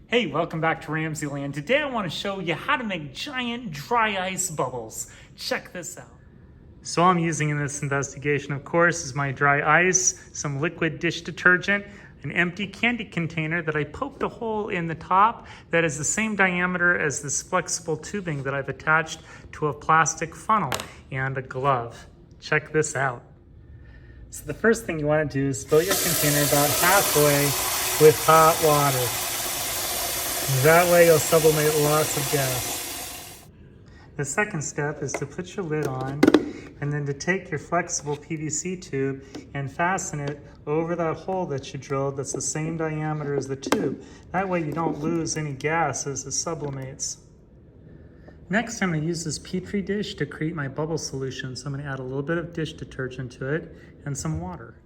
Hey, welcome back to RamZland. Today I want to show you how to make giant dry ice bubbles. Check this out. So all I'm using in this investigation, of course, is my dry ice, some liquid dish detergent, an empty candy container that I poked a hole in the top that is the same diameter as this flexible tubing that I've attached to a plastic funnel, and a glove. Check this out. So the first thing you want to do is fill your container about halfway with hot water. That way you'll sublimate lots of gas. The second step is to put your lid on and then to take your flexible PVC tube and fasten it over that hole that you drilled that's the same diameter as the tube. That way you don't lose any gas as it sublimates. Next, I'm going to use this Petri dish to create my bubble solution. So I'm going to add a little bit of dish detergent to it and some water.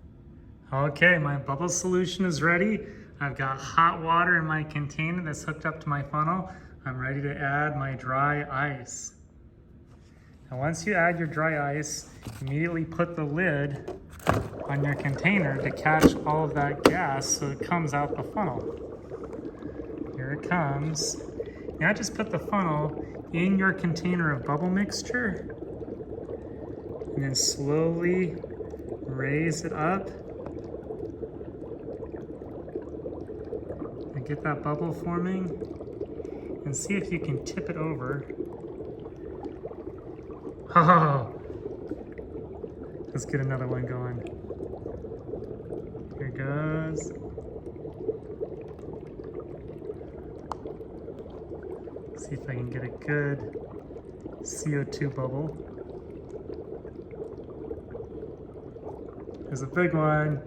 Okay, my bubble solution is ready. I've got hot water in my container that's hooked up to my funnel. I'm ready to add my dry ice. Now once you add your dry ice, immediately put the lid on your container to catch all of that gas so it comes out the funnel. Here it comes. Now just put the funnel in your container of bubble mixture and then slowly raise it up. Get that bubble forming and see if you can tip it over. Oh, let's get another one going. Here it goes. See if I can get a good CO2 bubble. There's a big one.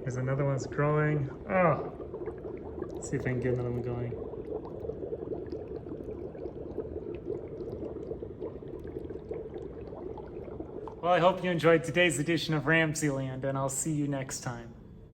There's another one's growing. Oh, let's see if I can get another one going. Well, I hope you enjoyed today's edition of RamZland, and I'll see you next time.